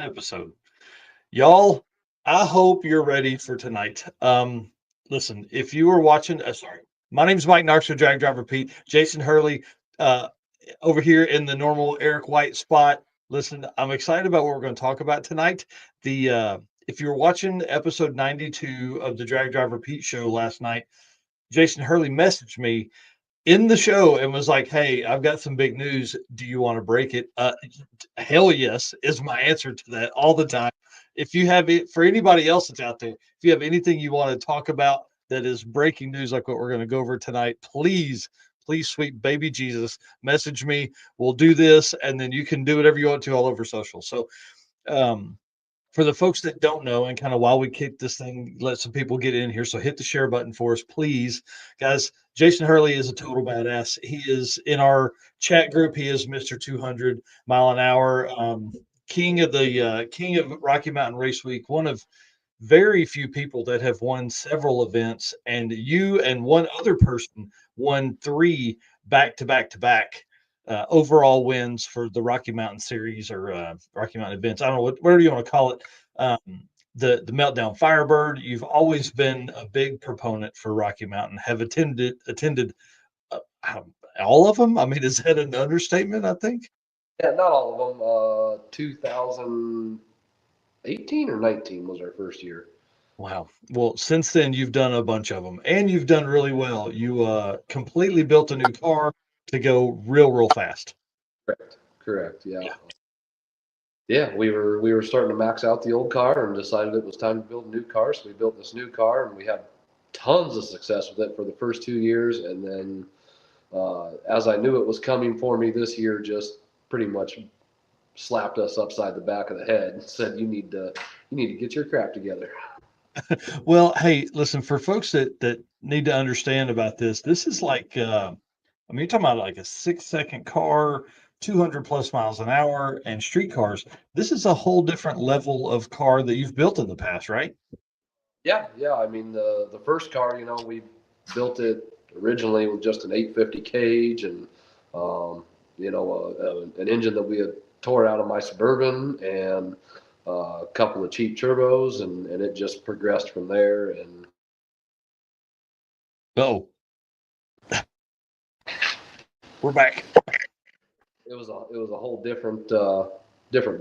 episode. Y'all, I hope you're ready for tonight. Listen, if you were watching, sorry, my name's Mike Knox with Drag Driver Pete, Jason Hurley, uh, over here in the normal Eric White spot. Listen, I'm excited about what we're going to talk about tonight. If you were watching episode 92 of the Drag Driver Pete show last night, Jason Hurley messaged me in the show and was like, "Hey, I've got some big news. Do you want to break it?" Hell yes is my answer to that all the time. If you have it for anybody else that's out there, if you have anything you want to talk about that is breaking news, like what we're going to go over tonight, please, sweet baby Jesus, message me. We'll do this, and then you can do whatever you want to all over social. So, um, for the folks that don't know, and kind of while we kick this thing, let some people get in here. So hit the share button for us, please, guys. Jason Hurley is a total badass. He is in our chat group. He is Mr. 200 mile an hour, king of Rocky Mountain Race Week. One of very few people that have won several events, and you and one other person won three back to back to back overall wins for the Rocky Mountain Series or Rocky Mountain events. I don't know whatever you want to call it. The Meltdown Firebird. You've always been a big proponent for Rocky Mountain. Have attended uh, all of them. I mean, is that an understatement? I think. Yeah, not all of them. 2018 or 19 was our first year. Wow. Well, since then you've done a bunch of them, and you've done really well. You completely built a new car to go real fast. Correct. Yeah. Yeah, we were starting to max out the old car and decided it was time to build a new car. So we built this new car and we had tons of success with it for the first 2 years. And then as I knew it was coming for me this year, just pretty much slapped us upside the back of the head and said, you need to get your crap together. Well, hey, listen, for folks that need to understand about this is like I mean, you're talking about like a 6 second car, 200 plus miles an hour, and street cars. This is a whole different level of car that you've built in the past, right? Yeah. I mean, the first car, we built it originally with just an 850 cage and an engine that we had tore out of my Suburban and a couple of cheap turbos, and it just progressed from there. And Oh, we're back. it was a whole different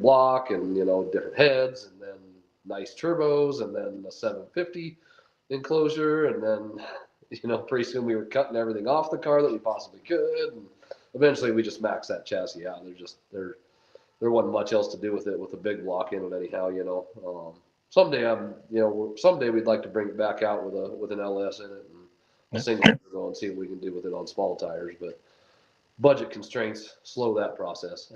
block and different heads, and then nice turbos, and then a 750 enclosure, and then pretty soon we were cutting everything off the car that we possibly could, and eventually we just maxed that chassis out. There wasn't much else to do with it with a big block in it anyhow. Someday we'd like to bring it back out with an LS in it and a single turbo and see what we can do with it on small tires, but budget constraints slow that process.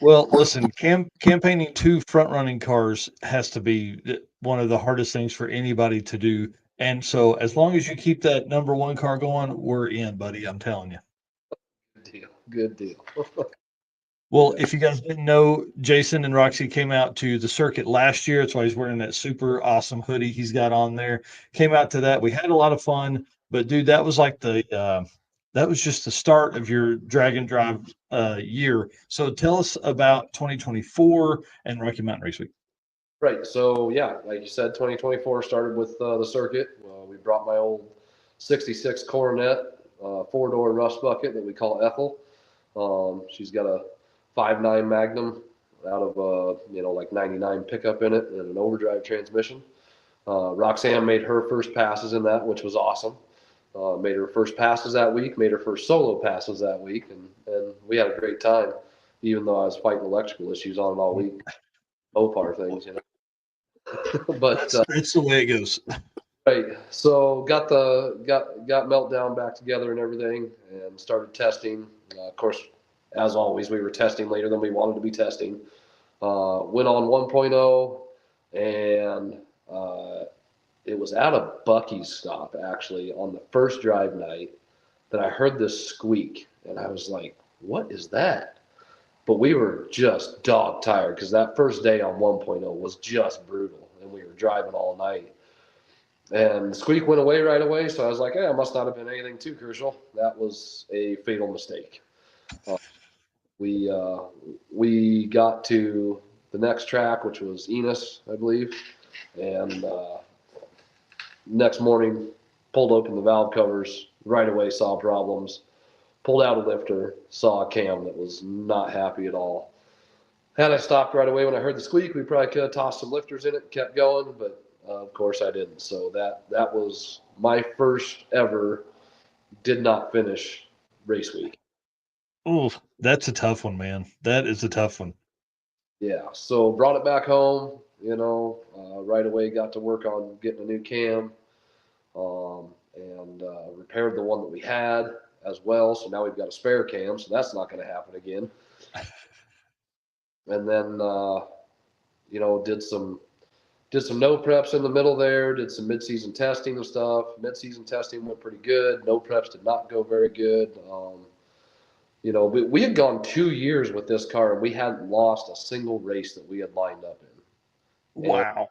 Well, listen, campaigning two front running cars has to be one of the hardest things for anybody to do. And so, as long as you keep that number one car going, we're in, buddy. I'm telling you. Good deal. Well, if you guys didn't know, Jason and Roxy came out to the circuit last year. That's why he's wearing that super awesome hoodie he's got on there. Came out to that. We had a lot of fun, but dude, that was like that was just the start of your drag and drive year. So tell us about 2024 and Rocky Mountain Race Week. Right. So yeah, like you said, 2024 started with the circuit. We brought my old '66 Coronet, four-door rust bucket that we call Ethel. She's got a 5.9 Magnum out of like 99 pickup in it and an overdrive transmission. Roxanne made her first passes in that, which was awesome. Made her first passes that week, made her first solo passes that week, and we had a great time, even though I was fighting electrical issues on it all week. OPAR things. But it's the way it goes. Right. So got Meltdown back together and everything, and started testing. Of course, as always, we were testing later than we wanted to be testing. Went on 1.0, and it was at a Buc-ee's stop actually on the first drive night that I heard this squeak, and I was like, "What is that?" But we were just dog tired because that first day on 1.0 was just brutal, and we were driving all night. And the squeak went away right away, so I was like, it must not have been anything too crucial. That was a fatal mistake. We got to the next track, which was Enos, I believe. And next morning, pulled open the valve covers, right away saw problems, pulled out a lifter, saw a cam that was not happy at all. Had I stopped right away when I heard the squeak, we probably could have tossed some lifters in it and kept going, but of course I didn't. So that was my first ever did not finish race week. Oh, that's a tough one, man. That is a tough one. Yeah, so brought it back home, right away got to work on getting a new cam, and repaired the one that we had as well. So now we've got a spare cam, so that's not going to happen again. And then, did some no preps in the middle there, did some mid-season testing and stuff. Mid-season testing went pretty good. No preps did not go very good. We had gone 2 years with this car and we hadn't lost a single race that we had lined up in. Wow. And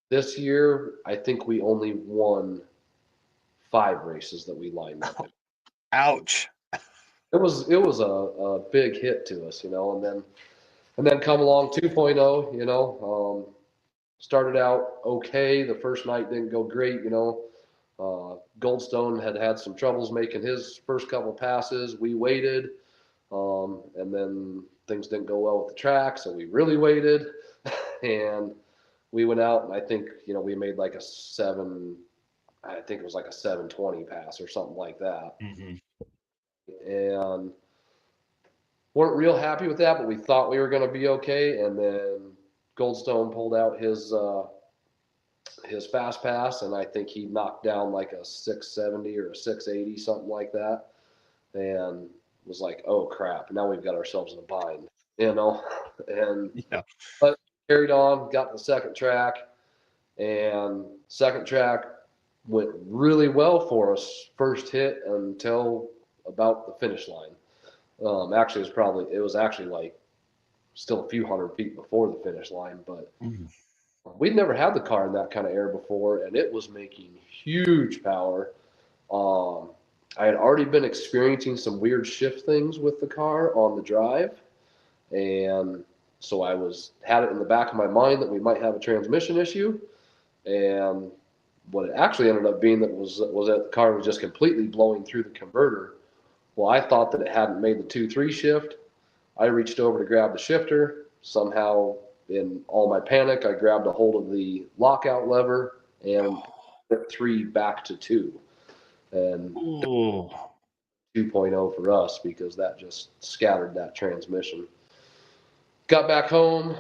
this year, I think we only won 5 races that we lined up in. Ouch. It was a big hit to us, and then come along 2.0, started out okay. The first night didn't go great, Goldstone had some troubles making his first couple passes. We waited, and then things didn't go well with the track, so we really waited, and we went out, and I think we made like a 720 pass or something like that, and weren't real happy with that, but we thought we were going to be okay, and then Goldstone pulled out his fast pass, and I think he knocked down like a 670 or a 680, something like that, and was like, oh crap, now we've got ourselves in a bind, and yeah. But carried on, got to the second track, and second track went really well for us first hit until about the finish line. Actually, it was actually like still a few hundred feet before the finish line, but we'd never had the car in that kind of air before, and it was making huge power. I had already been experiencing some weird shift things with the car on the drive, and so I had it in the back of my mind that we might have a transmission issue, and what it actually ended up being was that the car was just completely blowing through the converter. Well, I thought that it hadn't made the 2-3 shift. I reached over to grab the shifter. Somehow, in all my panic, I grabbed a hold of the lockout lever and put 3 back to 2. And 2.0 for us because that just scattered that transmission. Got back home,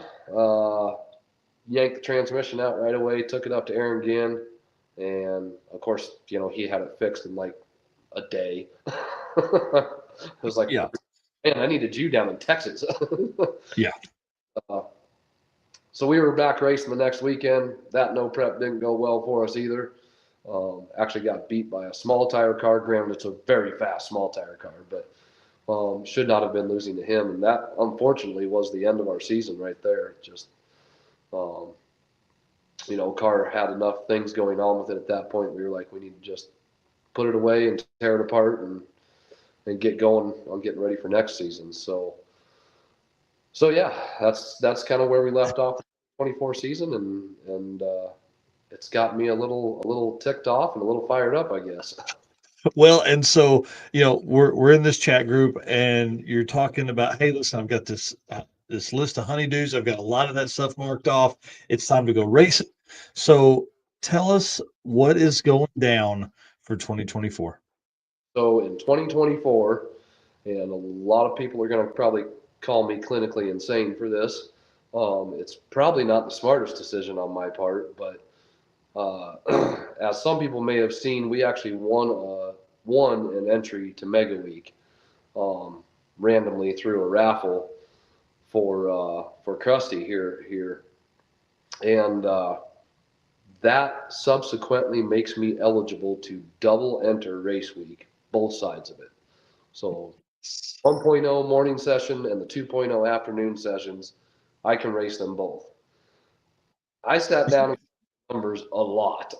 yanked the transmission out right away, took it up to Aaron Ginn, and of course, he had it fixed in like a day. It was like, yeah, man, I needed you down in Texas. yeah. So we were back racing the next weekend. That no prep didn't go well for us either. Actually got beat by a small tire car. Granted, it's a very fast small tire car, but should not have been losing to him. And that, unfortunately, was the end of our season right there. Just, car had enough things going on with it at that point. We were like, we need to just put it away and tear it apart and get going on getting ready for next season. So yeah, that's kind of where we left off the 24 season, and it's got me a little ticked off and a little fired up, I guess. Well, and so we're in this chat group, and you're talking about, hey, listen, I've got this list of honeydews. I've got a lot of that stuff marked off. It's time to go racing. So tell us what is going down for 2024. So in 2024, and a lot of people are going to probably call me clinically insane for this. It's probably not the smartest decision on my part, but as some people may have seen, we actually won an entry to Mega Week randomly through a raffle for Krusty here, and that subsequently makes me eligible to double enter race week, both sides of it. So 1.0 morning session and the 2.0 afternoon sessions, I can race them both. I sat down and numbers a lot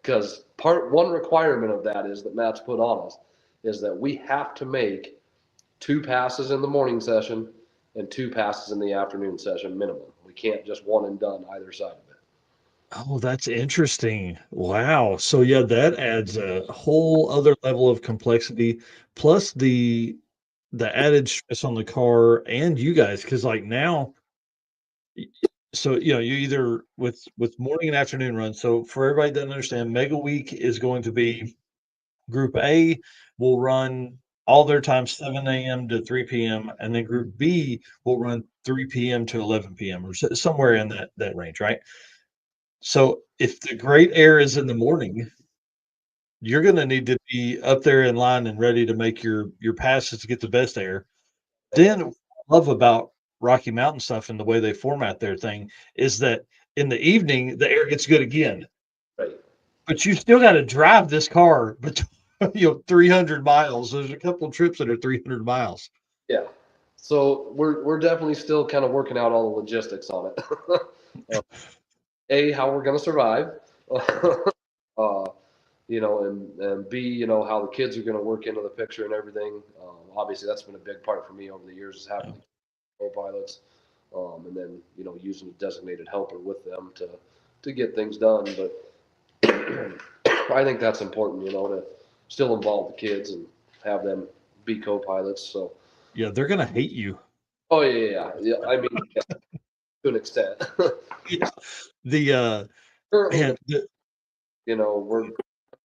because one requirement of that is that Matt's put on us is that we have to make 2 passes in the morning session and 2 passes in the afternoon session minimum. We can't just one and done either side of it. Oh, that's interesting. Wow. So yeah, that adds a whole other level of complexity, plus the added stress on the car and you guys, because like now, so you either with morning and afternoon runs. So for everybody that doesn't understand, Mega Week is going to be Group A will run all their time 7 a.m. to 3 p.m. and then Group B will run 3 p.m. to 11 p.m. or somewhere in that range, right? So if the great air is in the morning, you're going to need to be up there in line and ready to make your passes to get the best air. Then what I love about Rocky Mountain stuff and the way they format their thing is that in the evening the air gets good again, Right. but you still got to drive this car between 300 miles. There's a couple of trips that are 300 miles. Yeah. So we're definitely still kind of working out all the logistics on it. A, how we're going to survive, uh, and B, how the kids are going to work into the picture and everything. Obviously, that's been a big part for me over the years is having Yeah. co-pilots, and then using a designated helper with them to get things done. But I think that's important, to still involve the kids and have them be co-pilots. So, Yeah, they're gonna hate you. oh yeah. I mean, yeah, to an extent. Yeah. The Currently, man, we're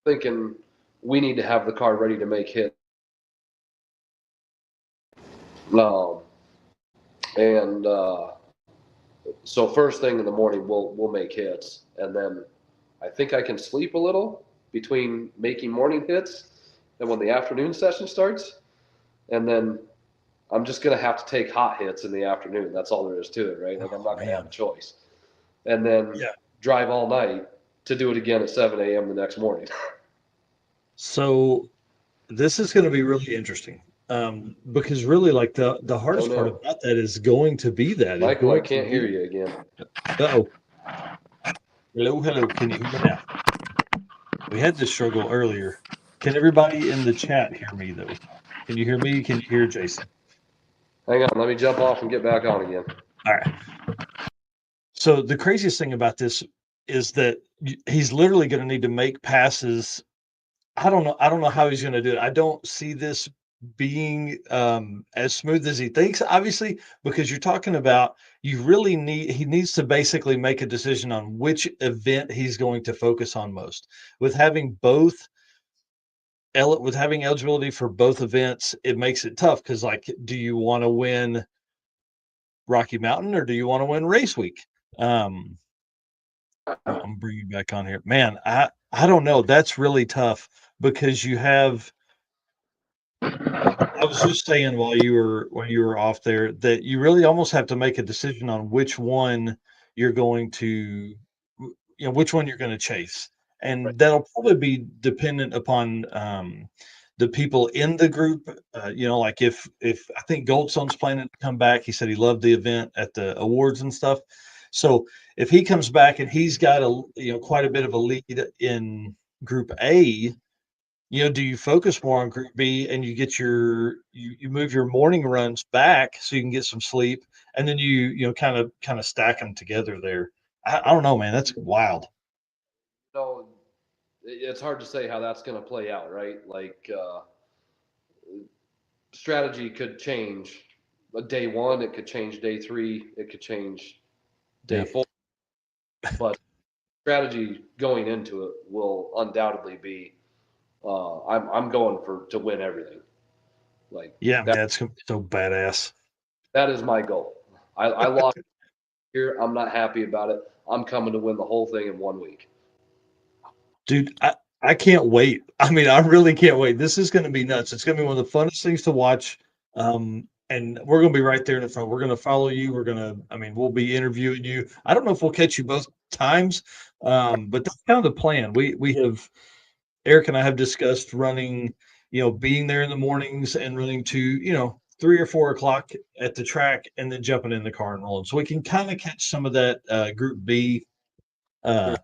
thinking we need to have the car ready to make hits. And so first thing in the morning, we'll make hits, and then I think I can sleep a little between making morning hits and when the afternoon session starts, and then I'm just gonna have to take hot hits in the afternoon. That's all there is to it, right? Like I'm oh not gonna have a man. choice, and then Yeah. drive all night to do it again at 7 a.m. the next morning. So this is gonna be really interesting. Because really like the Oh hardest part no, about that is going to be that is Michael, I going to can't hear be you again. uh-oh. Hello, hello. Can you hear me now? We had this struggle earlier. Can everybody in the chat hear me though? Can you hear me? Can you hear Jason? Hang on, let me jump off and get back on again. All right. So the craziest thing about this is that he's literally going to need to make passes. I don't know how he's going to do it. I don't see this being as smooth as he thinks, obviously, because you're talking about he needs to basically make a decision on which event he's going to focus on most. With having with having eligibility for both events, it makes it tough because, like, do you want to win Rocky Mountain or do you want to win Race Week? Um, I'm bringing you back on here, man. I don't know. That's really tough because you have. I was just saying while you were off there that you really almost have to make a decision on which one you're going to, which one you're going to chase, Right. and that'll probably be dependent upon the people in the group. Like if I think Goldstone's planning to come back, he said he loved the event at the awards and stuff. So if he comes back and he's got quite a bit of a lead in Group A, do you focus more on Group B and you move your morning runs back so you can get some sleep, and then kind of stack them together there. I don't know, man. That's wild. So it's hard to say how that's going to play out, right? Like strategy could change. Day one, it could change day three, it could change day Yeah. four, but strategy going into it will undoubtedly be I'm going for to win everything. Like Yeah, that man, it's so badass. that is my goal. I lost here. I'm not happy about it. I'm coming to win the whole thing in 1 week. Dude, I can't wait. I mean, I really can't wait. This is going to be nuts. It's going to be one of the funnest things to watch. And we're going to be right there in the front. We're going to follow you. I mean, we'll be interviewing you. I don't know if we'll catch you both times, but that's kind of the plan. Eric and I have discussed running, being there in the mornings and running to, 3 or 4 o'clock at the track and then jumping in the car and rolling. So we can kind of catch some of that Group B uh,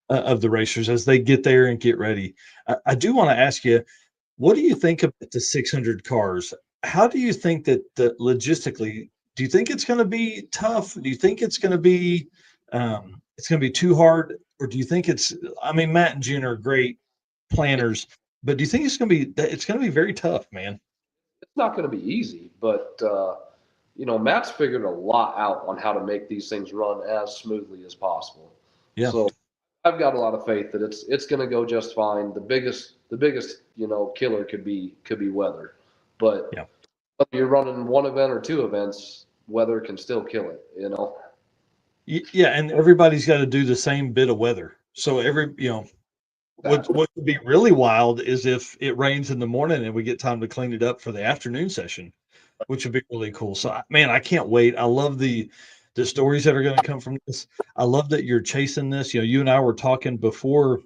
of the racers as they get there and get ready. I do want to ask you, what do you think about the 600 cars? How do you think that logistically Do you think it's going to be tough? Do you think it's going to be too hard, or do you think it's? I mean, Matt and June are great planners, but do you think it's going to be very tough, man? It's not going to be easy, but Matt's figured a lot out on how to make these things run as smoothly as possible. Yeah, So I've got a lot of faith that it's going to go just fine. The biggest killer could be weather, but yeah. whether you're running one event or two events, weather can still kill it. Yeah, and everybody's got to do the same bit of weather. So Exactly. what would be really wild is if it rains in the morning and we get time to clean it up for the afternoon session, which would be really cool. So, man, I can't wait. I love the stories that are going to come from this. I love that you're chasing this. You and I were talking before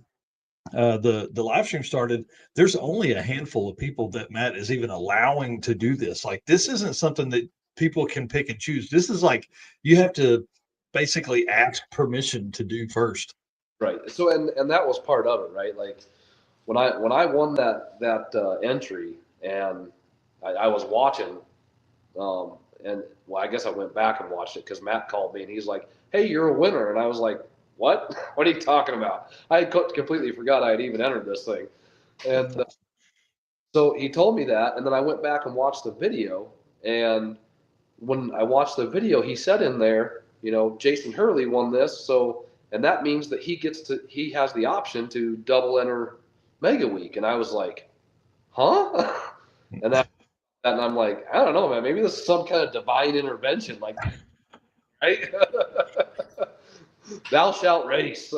the live stream started. There's only a handful of people that Matt is even allowing to do this. Like, this isn't something that people can pick and choose. This is like you have to basically ask permission to do first. Right. So and that was part of it, right? Like when I won that entry and I was watching, and well, I guess I went back and watched it because Matt called me and he's like, "Hey, you're a winner," and I was like, "What? What are you talking about?" I had completely forgot I had even entered this thing, That's and awesome. so he told me that, and then I went back and watched the video, and when I watched the video, he said in there, Jason Hurley won this, so and that means that he has the option to double enter Mega Week, and I was like, huh? and that and I'm like, I don't know, man, maybe this is some kind of divine intervention, like, right? Thou shalt race.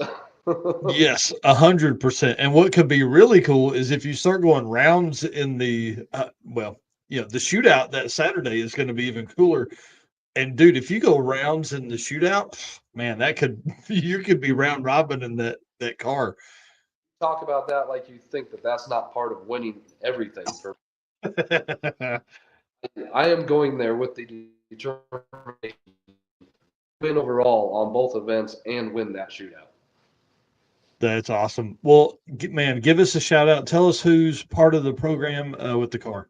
Yes, 100%. And what could be really cool is if you start going rounds in the shootout that Saturday is going to be even cooler. And dude, if you go rounds in the shootout, man, that could you could be round robin in that car. Talk about that like you think that that's not part of winning everything. I am going there with the determination win overall on both events and win that shootout. That's awesome. Well, man, give us a shout out. Tell us who's part of the program with the car.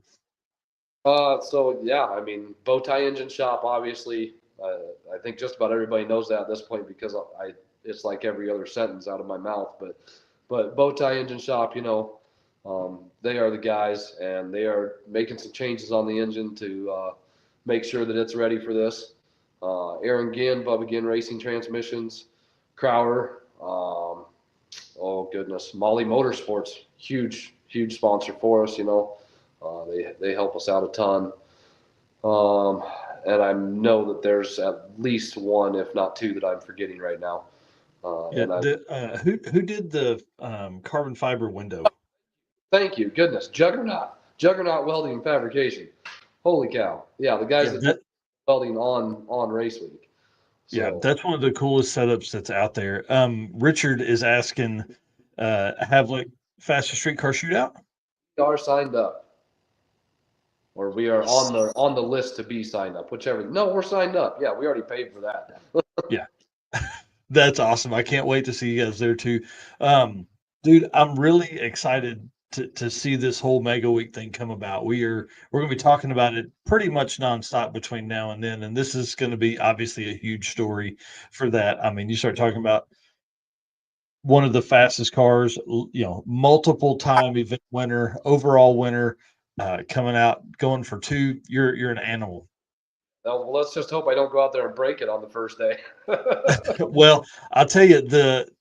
So yeah, I mean, Bowtie Engine Shop, obviously, I think just about everybody knows that at this point because it's like every other sentence out of my mouth. But Bowtie Engine Shop, they are the guys, and they are making some changes on the engine to make sure that it's ready for this. Aaron Ginn, Bubba Ginn Racing Transmissions, Crowder, oh goodness, Molly Motorsports, huge sponsor for us. They help us out a ton. Um, and I know that there's at least one, if not two, that I'm forgetting right now. Yeah, And I who did the carbon fiber window? thank you, goodness, Juggernaut Welding and Fabrication. Holy cow! Yeah, the guys Yeah, that do welding on race week. So that's one of the coolest setups that's out there. Richard is asking, have like fastest street car shootout? we are signed up, or we are Yes. on the list to be signed up, whichever. No, we're signed up. Yeah, we already paid for that. Yeah, that's awesome. I can't wait to see you guys there too. Dude, I'm really excited to see this whole Mega Week thing come about. We're gonna be talking about it pretty much nonstop between now and then, and this is gonna be obviously a huge story for that. I mean, you start talking about one of the fastest cars, multiple time event winner, overall winner, coming out, going for two. You're an animal. Well, let's just hope I don't go out there and break it on the first day. Well, I'll tell you the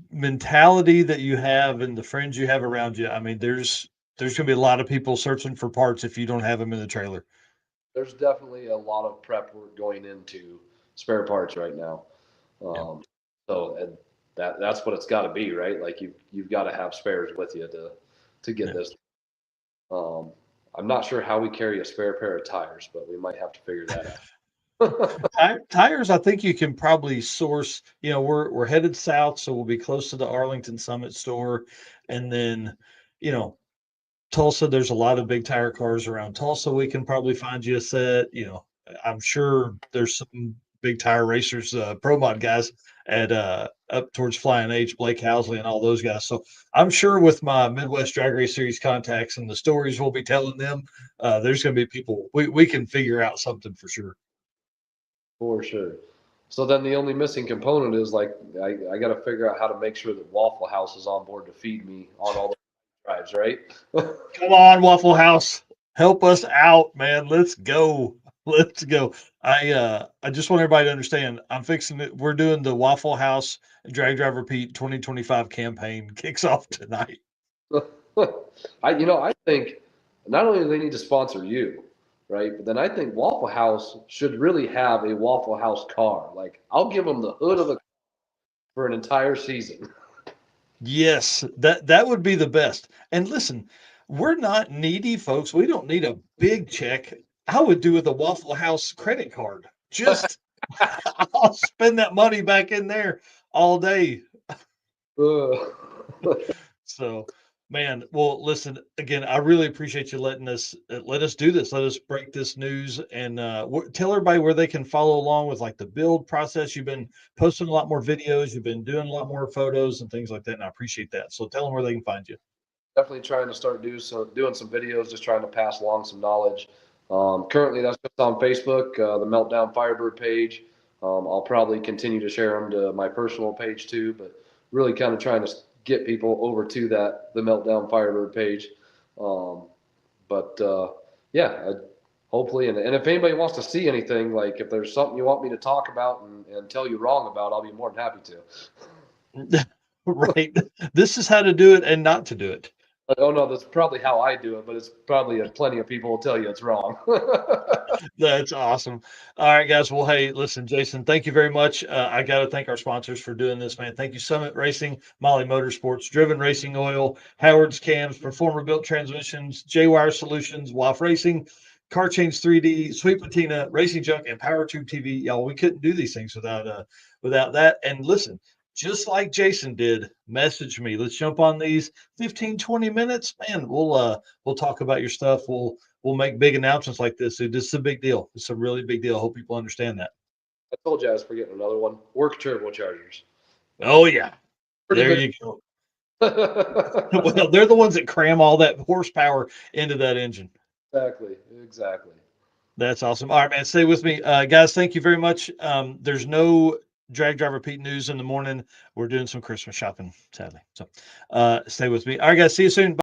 mentality that you have and the friends you have around you. I mean, there's gonna be a lot of people searching for parts if you don't have them in the trailer. There's definitely a lot of prep work going into spare parts right now. Yeah, And that's what it's got to be, right? Like you've got to have spares with you to get yeah. this. Um, I'm not sure how we carry a spare pair of tires, but we might have to figure that out. Tires, I think you can probably source. We're headed south, so we'll be close to the Arlington Summit store, and then, you know, Tulsa, there's a lot of big tire cars around Tulsa. We can probably find you a set. I'm sure there's some big tire racers, pro mod guys at up towards Flying H, Blake Housley, and all those guys. So I'm sure with my Midwest Drag Race Series contacts and the stories we'll be telling them, there's going to be people we can figure out something for sure. For sure. So then the only missing component is like I got to figure out how to make sure that Waffle House is on board to feed me on all the drives, right? Come on, Waffle House, help us out, man. Let's go. Let's go. I just want everybody to understand. I'm fixing it. We're doing the Waffle House Drag Drive Repeat 2025 campaign kicks off tonight. I think not only do they need to sponsor you, right? But then I think Waffle House should really have a Waffle House car. Like I'll give them the hood of the for an entire season. Yes, that would be the best. And listen, we're not needy, folks. We don't need a big check. I would do with a Waffle House credit card. Just I'll spend that money back in there all day. So, man, well, listen again. I really appreciate you letting us let us do this. Let us break this news and tell everybody where they can follow along with like the build process. You've been posting a lot more videos. You've been doing a lot more photos and things like that, and I appreciate that. So, tell them where they can find you. Definitely trying to start doing some videos, just trying to pass along some knowledge. Currently, that's just on Facebook, the Meltdown Firebird page. I'll probably continue to share them to my personal page too, but really kind of trying to get people over to the Meltdown Firebird page. But yeah, hopefully, and if anybody wants to see anything, like if there's something you want me to talk about and tell you wrong about, I'll be more than happy to. Right. This is how to do it and not to do it. Oh no, that's probably how I do it, but it's probably plenty of people will tell you it's wrong. That's awesome. All right, guys. Well, hey, listen, Jason, thank you very much. I got to thank our sponsors for doing this, man. Thank you, Summit Racing, Molly Motorsports, Driven Racing Oil, Howard's Cams, Performer Built Transmissions, J-Wire Solutions, WAF Racing, Car Change 3D, Sweet Patina, Racing Junk, and PowerTube TV. Y'all, we couldn't do these things without that. And listen, just like Jason did, message me. Let's jump on these 15, 20 minutes. Man, we'll talk about your stuff. We'll make big announcements like this. Dude, this is a big deal. It's a really big deal. I hope people understand that. I told you I was forgetting another one. Work turbochargers. Oh yeah, Pretty there big. you go. Well, they're the ones that cram all that horsepower into that engine. Exactly. That's awesome. All right, man. Stay with me, guys. Thank you very much. There's no drag driver Pete news in the morning. We're doing some Christmas shopping, sadly. So stay with me. All right, guys. See you soon.